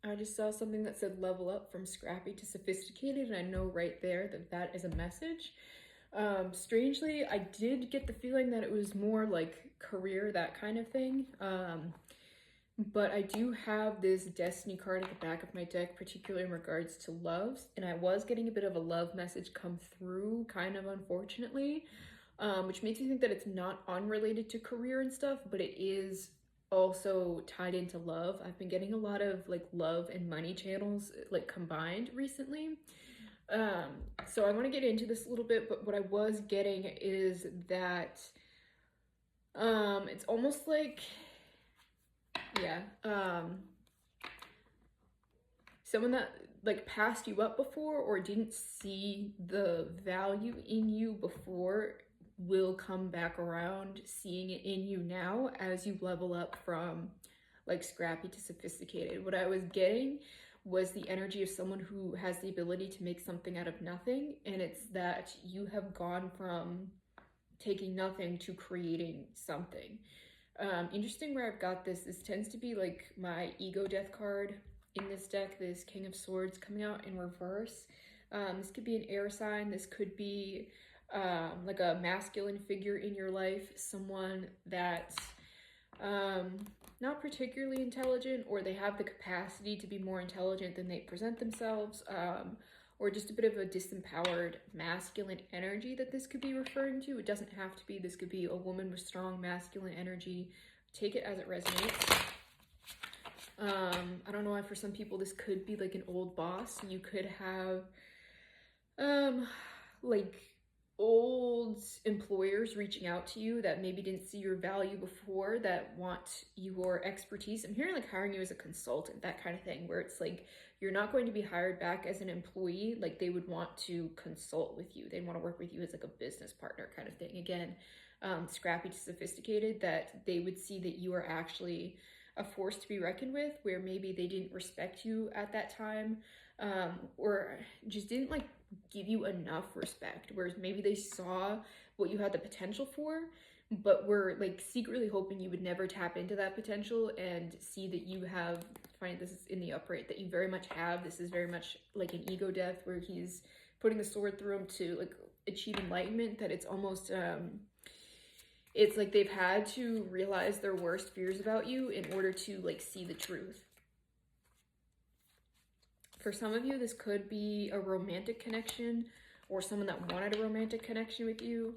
I just saw something that said level up from scrappy to sophisticated, and I know right there that that is a message. Strangely, I did get the feeling that it was more like career, that kind of thing. But I do have this destiny card at the back of my deck, particularly in regards to loves, and I was getting a bit of a love message come through, kind of unfortunately, which makes me think that it's not unrelated to career and stuff, but it is also tied into love. I've been getting a lot of like love and money channels like combined recently. So I want to get into this a little bit, but what I was getting is that it's almost like, yeah, someone that like passed you up before or didn't see the value in you before will come back around seeing it in you now as you level up from like scrappy to sophisticated. What I was getting was the energy of someone who has the ability to make something out of nothing, and it's that you have gone from taking nothing to creating something. Interesting where I've got this. This tends to be like my ego death card in this deck, this King of Swords coming out in reverse. This could be an air sign. This could be like a masculine figure in your life, someone that's not particularly intelligent, or they have the capacity to be more intelligent than they present themselves, or just a bit of a disempowered masculine energy that this could be referring to. It doesn't have to be. This could be a woman with strong masculine energy. Take it as it resonates. I don't know why for some people this could be like an old boss. You could have like old employers reaching out to you that maybe didn't see your value before, that want your expertise. I'm hearing like hiring you as a consultant, that kind of thing, where it's like you're not going to be hired back as an employee. Like they would want to consult with you. They'd want to work with you as like a business partner kind of thing. Again, scrappy to sophisticated, that they would see that you are actually a force to be reckoned with, where maybe they didn't respect you at that time, or just didn't like give you enough respect, whereas maybe they saw what you had the potential for, but were like secretly hoping you would never tap into that potential and see that you have, find this is in the upright, that you very much have. This is very much like an ego death where he's putting the sword through him to like achieve enlightenment, that it's almost it's like they've had to realize their worst fears about you in order to like see the truth. For some of you, this could be a romantic connection, or someone that wanted a romantic connection with you.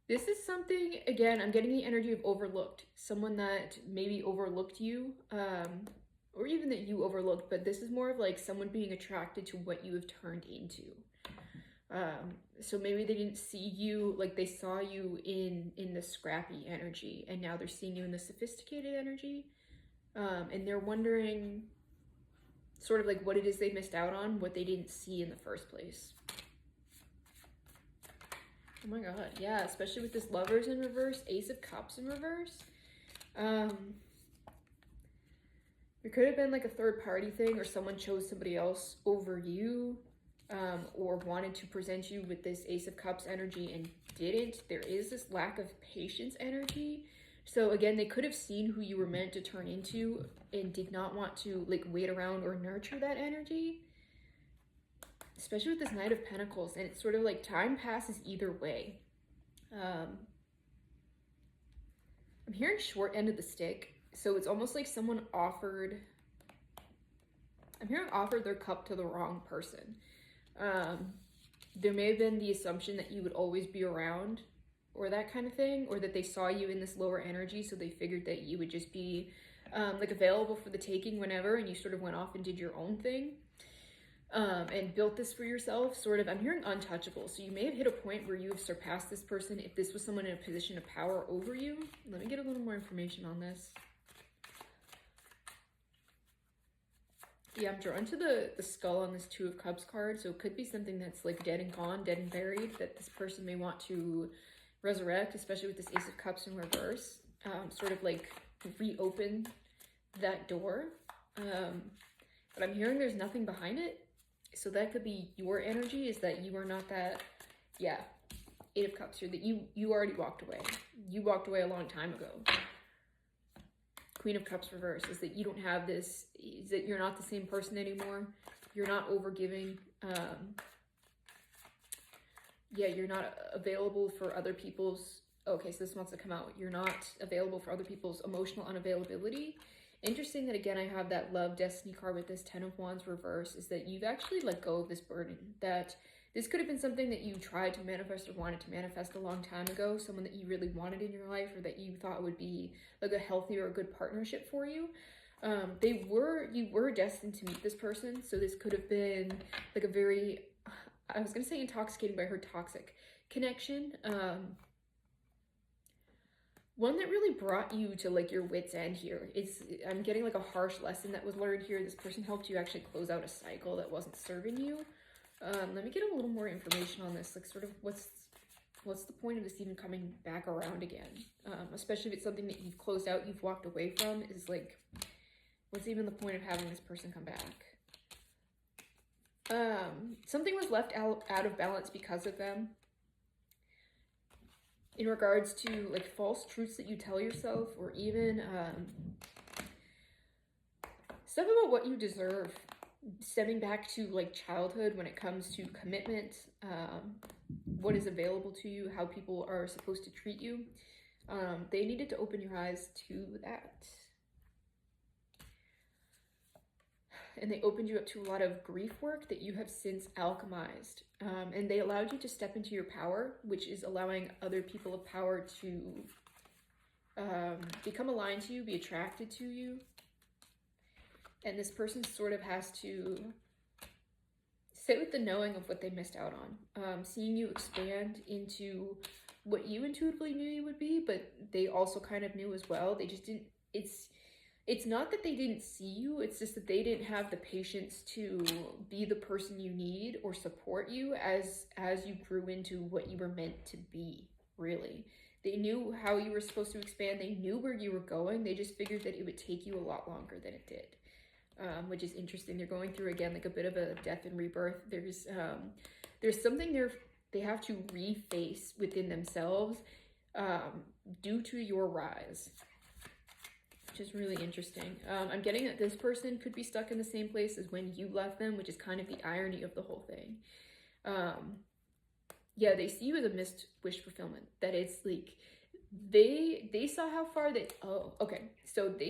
This is something, again, I'm getting the energy of overlooked. Someone that maybe overlooked you, or even that you overlooked, but this is more of like someone being attracted to what you have turned into. So maybe they didn't see you, like they saw you in the scrappy energy, and now they're seeing you in the sophisticated energy. And they're wondering sort of like what it is they missed out on, what they didn't see in the first place. Oh my god, yeah, especially with this Lovers in reverse, Ace of Cups in reverse. There could have been like a third party thing, or someone chose somebody else over you, or wanted to present you with this Ace of Cups energy and didn't. There is this lack of patience energy. So again, they could have seen who you were meant to turn into and did not want to like wait around or nurture that energy. Especially with this Knight of Pentacles, and it's sort of like time passes either way. I'm hearing short end of the stick. So it's almost like someone offered, I'm hearing offered their cup to the wrong person. There may have been the assumption that you would always be around, or that kind of thing, or that they saw you in this lower energy, so they figured that you would just be like available for the taking whenever, and you sort of went off and did your own thing, and built this for yourself, sort of. I'm hearing untouchable, so you may have hit a point where you have surpassed this person if this was someone in a position of power over you. Let me get a little more information on this. Yeah, I'm drawn to the skull on this Two of Cups card, so it could be something that's like dead and gone, dead and buried, that this person may want to resurrect, especially with this Ace of Cups in reverse, sort of like reopen that door. But I'm hearing there's nothing behind it, so that could be your energy, is that you are not that, yeah, Eight of Cups here, that you already walked away. You walked away a long time ago. Queen of Cups reverse is that you don't have this, is that you're not the same person anymore. You're not overgiving. Yeah, you're not available for other people's, okay, so this wants to come out. You're not available for other people's emotional unavailability. Interesting that, again, I have that Love Destiny card with this 10 of Wands reverse, is that you've actually let go of this burden, that this could have been something that you tried to manifest or wanted to manifest a long time ago, someone that you really wanted in your life or that you thought would be like a healthy or a good partnership for you. You were destined to meet this person, so this could have been like a very, I was gonna say intoxicating, but I heard toxic connection. One that really brought you to like your wit's end here. I'm getting like a harsh lesson that was learned here. This person helped you actually close out a cycle that wasn't serving you. Let me get a little more information on this. Like, sort of what's the point of this even coming back around again? Especially if it's something that you've closed out, you've walked away from, is like, what's even the point of having this person come back? Something was left out of balance because of them. In regards to like false truths that you tell yourself, or even stuff about what you deserve, stemming back to like childhood when it comes to commitment, what is available to you, how people are supposed to treat you. They needed to open your eyes to that. And they opened you up to a lot of grief work that you have since alchemized. And they allowed you to step into your power, which is allowing other people of power to become aligned to you, be attracted to you. And this person sort of has to sit with the knowing of what they missed out on. Seeing you expand into what you intuitively knew you would be, but they also kind of knew as well. They just didn't, it's not that they didn't see you, it's just that they didn't have the patience to be the person you need or support you as you grew into what you were meant to be, really. They knew how you were supposed to expand, they knew where you were going, they just figured that it would take you a lot longer than it did. Which is interesting. They're going through, again, like a bit of a death and rebirth. There's something they have to reface within themselves due to your rise, which is really interesting. I'm getting that this person could be stuck in the same place as when you left them, which is kind of the irony of the whole thing. Yeah, they see you as a missed wish fulfillment. That it's like, they saw how far they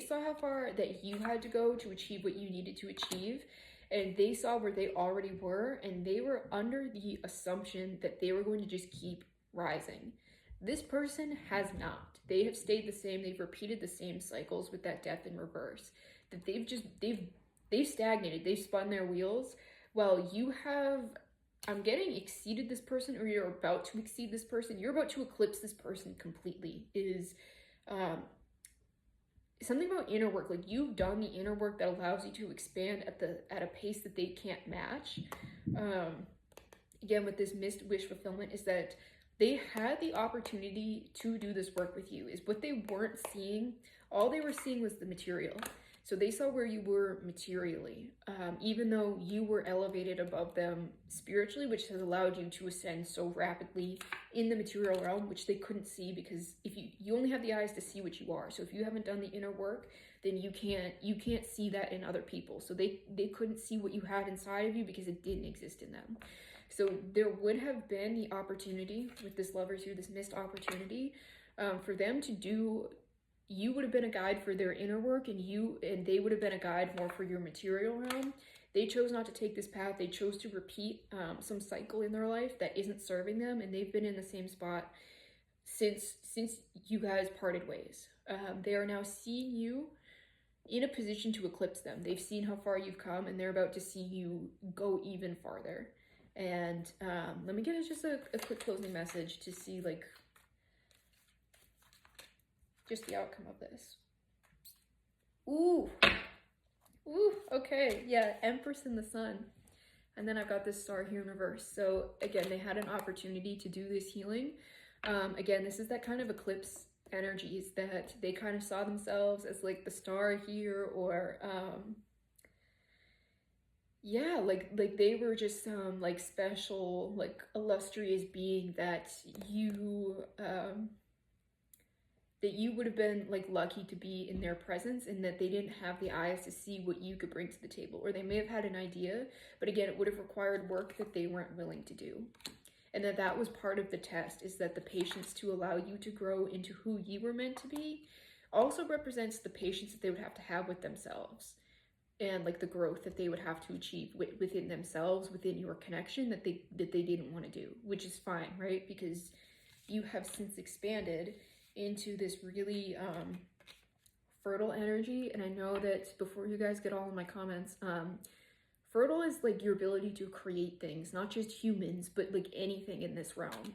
saw how far that you had to go to achieve what you needed to achieve, and they saw where they already were, and they were under the assumption that they were going to just keep rising. This person has not. They have stayed the same. They've repeated the same cycles with that death in reverse, that they've stagnated. They've spun their wheels while you have, I'm getting, exceeded this person, or you're about to exceed this person. You're about to eclipse this person completely. It is something about inner work. Like, you've done the inner work that allows you to expand at a pace that they can't match. Again, with this missed wish fulfillment, is that they had the opportunity to do this work with you. Is what they weren't seeing. All they were seeing was the material. So they saw where you were materially, even though you were elevated above them spiritually, which has allowed you to ascend so rapidly in the material realm, which they couldn't see, because if you only have the eyes to see what you are. So if you haven't done the inner work, then you can't see that in other people. So they couldn't see what you had inside of you because it didn't exist in them. So there would have been the opportunity with this Lovers here, this missed opportunity, for them to do. You would have been a guide for their inner work, and they would have been a guide more for your material realm. They chose not to take this path. They chose to repeat some cycle in their life that isn't serving them, and they've been in the same spot since you guys parted ways. They are now seeing you in a position to eclipse them. They've seen how far you've come, and they're about to see you go even farther. And let me get just a quick closing message to see, like, just the outcome of this. Ooh, okay, yeah, Empress in the Sun. And then I've got this Star here in reverse. So again, they had an opportunity to do this healing. Again, this is that kind of eclipse energies that they kind of saw themselves as like the star here, or yeah, like they were just some like special, like illustrious being that you that you would have been like lucky to be in their presence, and that they didn't have the eyes to see what you could bring to the table. Or they may have had an idea, but again, it would have required work that they weren't willing to do. And that was part of the test, is that the patience to allow you to grow into who you were meant to be also represents the patience that they would have to have with themselves, and like the growth that they would have to achieve within themselves, within your connection, that they didn't want to do, which is fine, right? Because you have since expanded into this really fertile energy. And I know that before you guys get all in my comments, fertile is like your ability to create things, not just humans, but like anything in this realm.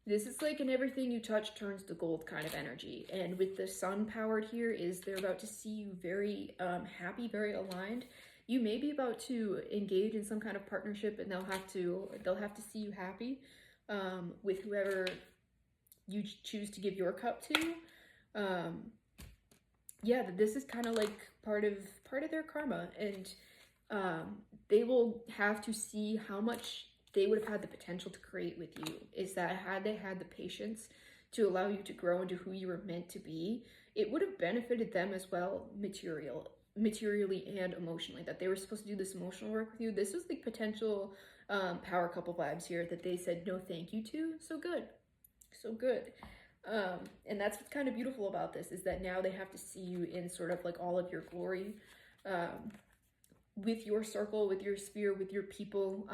This is like an everything you touch turns to gold kind of energy. And with the sun powered here, is they're about to see you very happy, very aligned. You may be about to engage in some kind of partnership, and they'll have to see you happy with whoever you choose to give your cup to. Yeah, this is kind of like part of their karma, and they will have to see how much they would have had the potential to create with you. Is that had they had the patience to allow you to grow into who you were meant to be, it would have benefited them as well, materially and emotionally. That they were supposed to do this emotional work with you. This is like potential power couple vibes here that they said no thank you to. So good, so good. And that's what's kind of beautiful about this, is that now they have to see you in sort of like all of your glory, with your circle, with your sphere, with your people,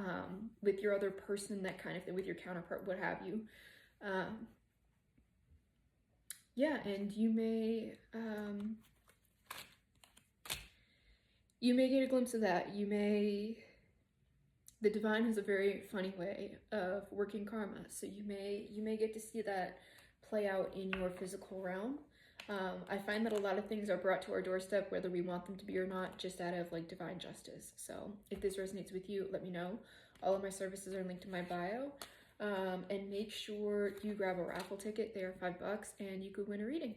with your other person, that kind of thing, with your counterpart, what have you. Yeah, and you may get a glimpse of that. The divine has a very funny way of working karma, so you may get to see that play out in your physical realm. I find that a lot of things are brought to our doorstep, whether we want them to be or not, just out of like divine justice. So if this resonates with you, let me know. All of my services are linked in my bio. And make sure you grab a raffle ticket. They are $5 and you could win a reading.